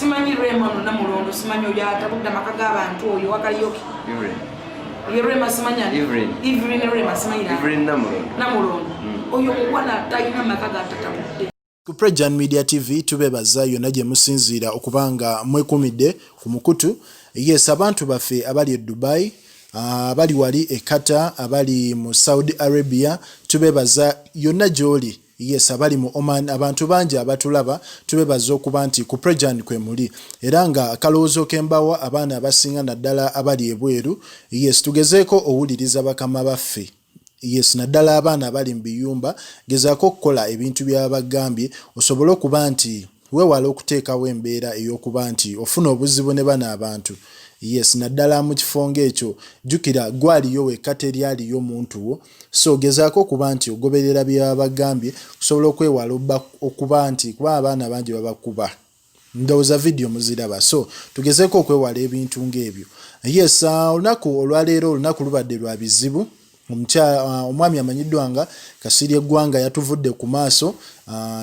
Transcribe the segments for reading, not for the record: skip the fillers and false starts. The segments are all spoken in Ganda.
Simanyi Rema Namulondo, simanyi oyata budda makaga abantu oyo wakaliyoki. Rema simanya Evelyne Rema simanya Evelyne Namulondo. Oyo mwana tayina makaga tatabudde. Ku Prejan Media TV tubebaza yonna gye musinziira okubanga mwekumidde ku mukutu. Yes, abantu baffe abali e Dubai, abali wali e Qatar, abali mu Saudi Arabia, tubebaza yonna gy'oli. Yes, abali mu Oman, abantu bangi abatulaba tubebaza okuba nti ku Prejan kwe muli. Era nga akalowoozo kembawa abaana abasinga naddala abali ebweru. Yes, tugezeeko owuliriza bakama baffe. Yes, naddala abaana abali mu biyumba, gezaako okukola ebintu by'abagambye osobole okuba nti weewala okuteekawo embeera ey'okuba nti ofuna obuzibu ne bano abantu. Yes, naddala mu kifo ng'ekyo jjukira gwaliyo wekka teryaliyo muntu wo. So gezaako okuba nti ogoberera by'abagambye osobola okwewala okuba nti kuba abaana bangi babakuba. Ndowooza video muziraba. So tugezeeko okwewala ebintu ng'ebyo. Yes, olunaku olwaleero olunaku lubadde lwa bizibu. Omwami amanyiddwa nga Kasirye Gwanga yatuvudde ku maaso,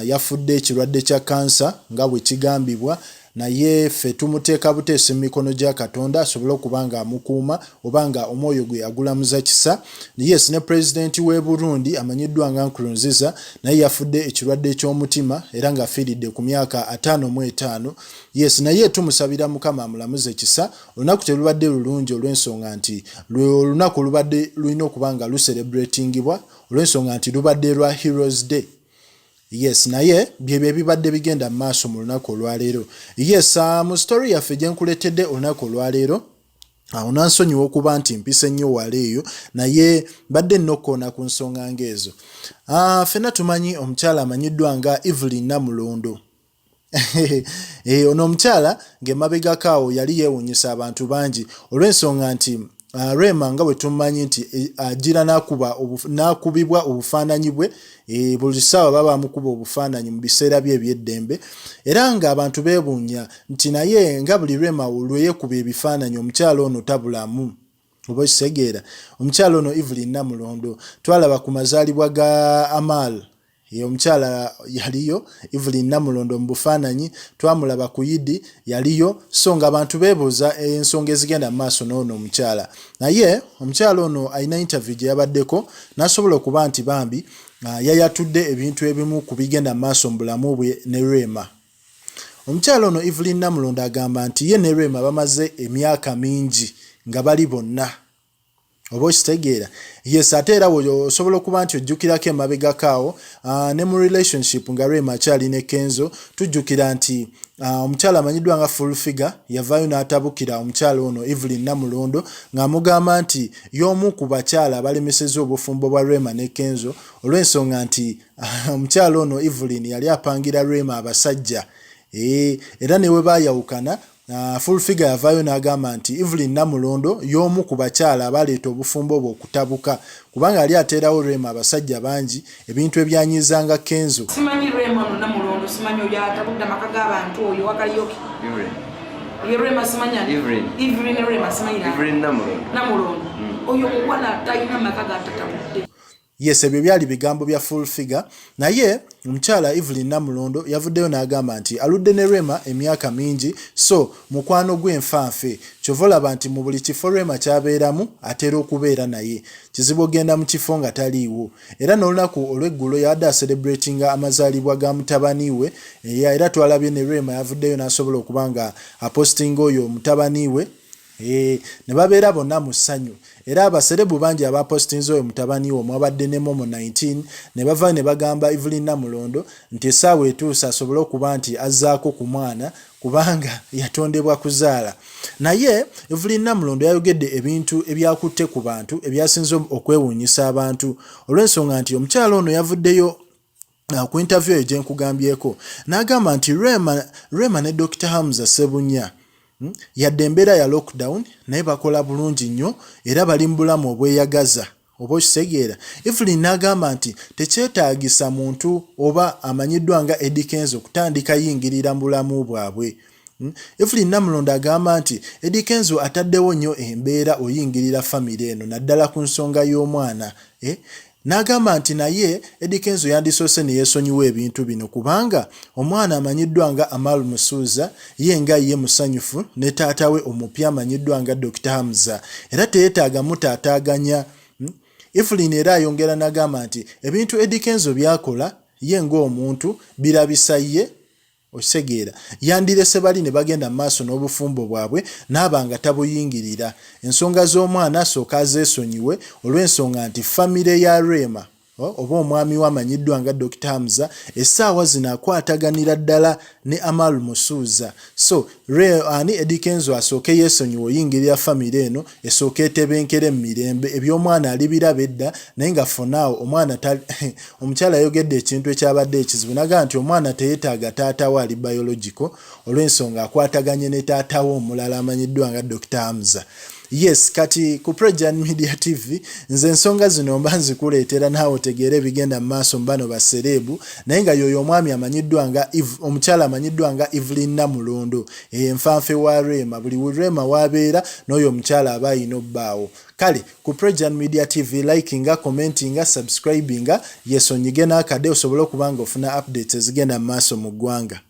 yafudde ekirwadde kya kansa nga bwe kigambibwa, naye ffe tumuteeka buteesi mu mikono gya Katonda asobole okuba nga amukuuma oba nga omwoyo gwe agulamuza kisa. Yes, ne Pulezidenti w'e Burundi amanyiddwa nga Nkurunziza naye yafudde ekirwadde ky'omutima era nga afiiridde ku myaka 55. Yes, naye tumusabira Mukama amulamuze kisa. Olunaku terubadde lulungi olw'ensonga nti olunaku lubadde lulina okuba nga lucelebratingibwa olw'ensonga nti lubadde lwa Heroes Day. Yes, naye byebyo ebibadde bigenda mu maaso mu lunaku olwaleero. Yes, mu story yaffe gye nkuleetedde olunaku olwaleero, onansonyiwa okuba nti mpise nnyo waleeyo, naye badde nnokoona ku nsonga ng'ezo. Ffenna tumanyi omukyala amanyiddwa nga Evelyne Namulondo. Ono omukyala ng'emabegako awo yali yeewuunyisa abantu bangi olw'ensonga nti Rema nga bwe tumanyi nti agira n'akubibwa obufaananyi bwe, buli ssaawa baba bamukuba obufaananyi mu biseera bye eby'eddembe, era nga abantu beebuunya nti naye nga buli Rema lwe yeekuba ebifaananyi omukyala ono tabulamu. Oba okitegeera, omukyala ono Evelyne Namulondo twalaba ku mazaalibwa ga AMAAL. Omukyala yaliyo, Evelyne Namulondo mu bufaananyi, twamulaba ku Eddy yaliyo, so nga abantu beebuuza ensonga ezigenda mu maaso n'ono omukyala. Naye omukyala ono alina interview gye yabaddeko n'asobola okuba nti bambi yayatudde ebintu ebimu ku bigenda mu maaso mu bulamu bwe ne Rema. Omukyala ono Evelyne Namulondo agamba nti ye ne Rema bamaze emyaka mingi nga bali bonna. Oba okitegeera. Yes, ate era osobola okuba nti ojjukirako emabegako awo ne mu relationship nga Rema akyali ne Kenzo, tujjukira nti omukyala amanyiddwa nga full figure yavaayo n'atabukira omukyala ono Evelyne Namulondo ng'amugamba nti y'omu ku bakyala abalemesezza obufumbo bwa Rema ne Kenzo olw'ensonga nti omukyala ono Evelyne yali apangira Rema abasajja. Era ne we baayawukana full figure yavaayo n'agamba nti Evelyne Namulondo y'omu ku bakyala abaleeta obufumbo obwo okutabuka kubanga yali ateerawo Rema abasajja bangi ebintu ebyanyizanga Kenzo. Simanyi Rema Namulondo, simanyi oyata budda makaga abantu oyo wakaliyoki. Rema simanya Evelyne Rema simanyi Namulondo. Oyo mwana tayina makaga tatabudde. Yes, ebyo byali bigambo bya full figure, naye omukyala Evelyne Namulondo yavuddeyo n'agamba nti aludde ne Rema emyaka mingi, so mukwano gw'enfanfe kyova olaba nti mu buli kifo Rema kyabeeramu atera okubeera naye, kizibu ogenda mu kifo nga taliiwo. Era n'olunaku olw'eggulo yabadde acelebratinga amazaalibwa ga mutabani we, era twalabye ne Rema yavuddeyo n'asobola okuba nga apostinga oyo mutabani we, ne babeera bonna mu ssanyu. Era abaserebu bangi abapostinze oyo mutabani we mwabadde ne Momo 19 ne bava ne bagamba Evelyne Namulondo nti essaawa etuuse asobole okuba nti azzaako ku mwana kubanga yatondebwa kuzaala. Naye Evelyne Namulondo yayogedde ebintu ebyakutte ku bantu ebyasinze okwewuunyisa abantu olw'ensonga nti omukyala ono yavuddeyo ku interview eyo gye nkugambyeko n'agamba nti Rema ne Dr. Hamza Ssebunya yadde embeera ya lockdown naye bakola bulungi nnyo era bali mu bulamu obweyagaza. Oba okitegeera. Evelyne n'agamba nti tekyetaagisa muntu oba amanyiddwa nga Eddykenzo kutandika yingirira mu bulamu bwabwe. Evelyne Namulondo agamba nti Eddykenzo ataddewo nnyo embeera oyingirira famire eno naddala ku nsonga y'omwana. N'agamba nti naye Eddykenzo yandisoose ne yeesonyiwa ebintu bino kubanga omwana amanyiddwa nga Amaalmusuuza ye nga ye musanyufu ne taata we omupya amanyiddwa nga Dr. Hamza era teyeetaaga mutaataaganya. Evelyne era ayongera n'agamba nti ebintu Eddykenzo byakola ye ng'omuntu birabisa ye osegeera yandirese bali ne bagenda maaso n'obufumbo bwabwe n'abanga tabuyingirira. Ensonga z'omwana asooka azeesonyiwe olw'ensonga nti famire ya Rema oba omwami we amanyiddwa nga Dr. Hamza essaawa zino akwataganira ddala ne Amaalmusuuza. So ani Eddykenzo asooke yeesonyiwe oyingirira famire eno esooka etebenkere mu mirembe eby'omwana alibiraba edda naye nga fonaawo omwana omukyala ayogedde ekintu ekyabadde ekizibu naga nti omwana teyeetaaga taata we ali biological olw'ensonga akwataganye ne taata we omulala amanyiddwa nga Dr. Hamza. Yes, kati ku Prejjan Media TV nze ensonga zino mba nzikuleetera naawe otegeere ebigenda mu maaso mbano basereebu naye nga yoyo omwami amanyiddwa nga omukyala amanyiddwa nga Evelyne Namulondo enfanfe wa Rema buli Rema wabeera n'oyo omukyala aba ayina obbaawo. Kale ku Prejjan Media TV likinga, commentinga, subscribinga yeesonyige n'akadde osobole okuba nga ofuna updates ezigenda mu maaso mu ggwanga.